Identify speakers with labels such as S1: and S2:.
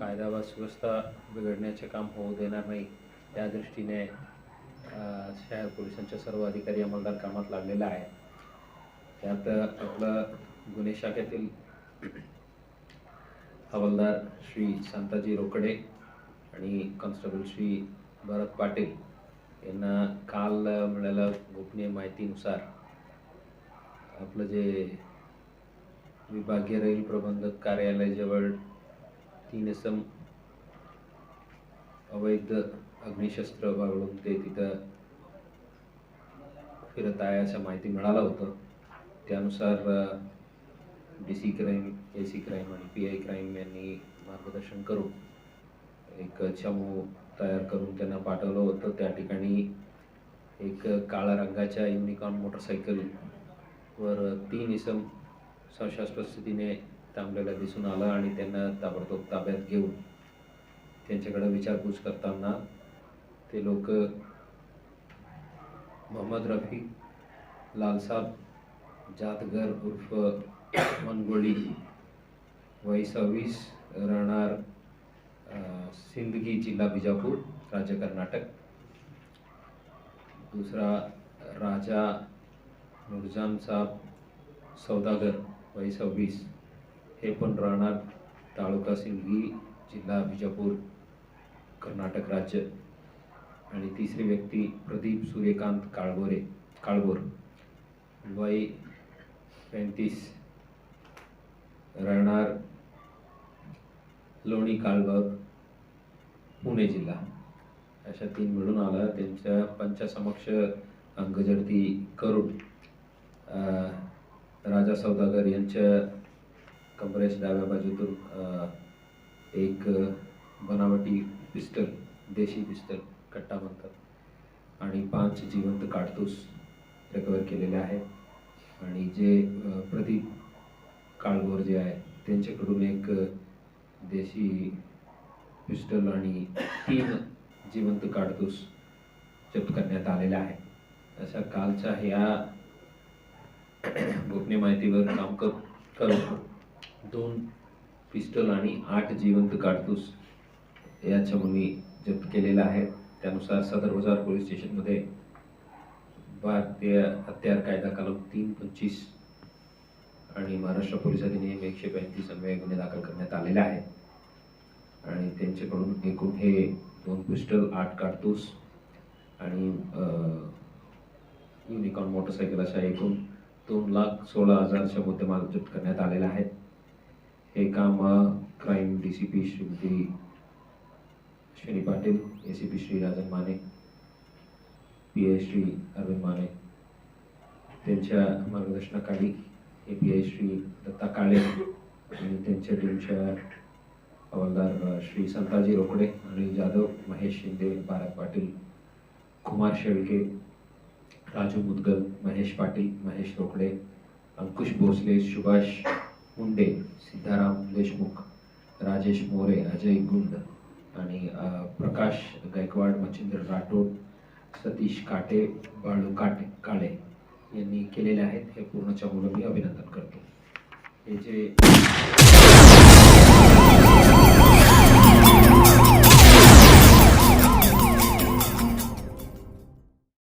S1: कायदा व सुव्यवस्था बिघडण्याचे काम होऊ देणार नाही त्या दृष्टीने शहर पोलिसांच्या सर्व अधिकारी अंमलदार कामात लागलेला आहे। त्यात आपलं गुन्हे शाखेतील हवालदार श्री शांताजी रोकडे आणि कॉन्स्टेबल श्री भरत पाटील यांना काल मिळालेल्या गोपनीय माहितीनुसार आपलं जे विभागीय रैल प्रबंधक कार्यालयाजवळ 3 इसम अवैध अग्निशस्त्र बाळगून ते तिथं फिरत आहे अशा माहिती मिळालं होतं। त्यानुसार DC क्राईम, AC क्राईम आणि PI क्राईम यांनी मार्गदर्शन करून एक चमू तयार करून त्यांना पाठवलं होतं। त्या ठिकाणी एक काळ्या रंगाच्या युनिकॉर्न मोटरसायकलवर 3 इसम संशयास्पद स्थितीने थांबलेला दिसून आला आणि त्यांना ताबडतोब ताब्यात घेऊन त्यांच्याकडे विचारपूस करताना ते लोक मोहम्मद रफी लालसाब जातगर उर्फ मनगोळी वय 26 राहणार सिंदगी जिल्हा बिजापूर राज्य कर्नाटक, दूसरा राजा नूरजान साहब सौदागर वय 26 हे पण राहणार तालुका सिंदगी जिल्हा बिजापूर कर्नाटक राज्य, आणि तिसरी व्यक्ती प्रदीप सूर्यकांत काळगोर वय 35 राहणार लोणी काळगाव पुणे जिल्हा, अशा 3 मिळून आला। त्यांच्या पंचासमक्ष अंगझडती करून राजा सौदागर यांच्या कमरेच्या डाव्या बाजूतून एक बनावटी पिस्टल, देशी पिस्टल कट्टा म्हणतात, आणि 5 जिवंत काडतूस रिकवर केलेले आहेत। आणि जे प्रदीप काळगोर जे आहे त्यांच्याकडून एक देशी पिस्टल आणि 3 जिवंत काडतूस जप्त करण्यात आलेले आहे। अशा कालच्या ह्या गोपनीय माहितीवर काम करून 2 पिस्टल आणि 8 जिवंत काडतूस या चमूने जप्त केलेला आहे। त्यानुसार सदर बाजार पोलीस स्टेशनमध्ये भारतीय हत्यार कायदा कलम 325 आणि महाराष्ट्र पोलीस अधिनियम 135 अन्वये गुन्हे दाखल करण्यात आलेले आहेत। आणि त्यांच्याकडून एकूण हे 2 पिस्टल, 8 काडतूस आणि युनिकॉर्न मोटरसायकल अशा एकूण 2,16,000चा मुद्देमाल जप्त करण्यात आलेला आहे। हे काम crime DCP Shrimati Ashwini Patil, ACP Shri Rajan Mane, PI Shri Arvind Mane त्यांच्या मार्गदर्शनाखाली PI श्री दत्ता काळे आणि त्यांच्या टीमच्या हवालदार श्री संताजी रोकडे, अनिल जाधव, महेश शिंदे, भारत पाटील, कुमार शेळके, राजू मुदगल, महेश पाटील, महेश रोकडे, अंकुश भोसले, सुभाष मुंडे, सिद्धाराम देशमुख, राजेश मोरे, अजय गुंड आणि प्रकाश गायकवाड, मच्छिंद्र राठोड, सतीश काटे, बाळू काळे यांनी केलेले आहेत। हे पूर्ण चमूला मी अभिनंदन करतो। हे जे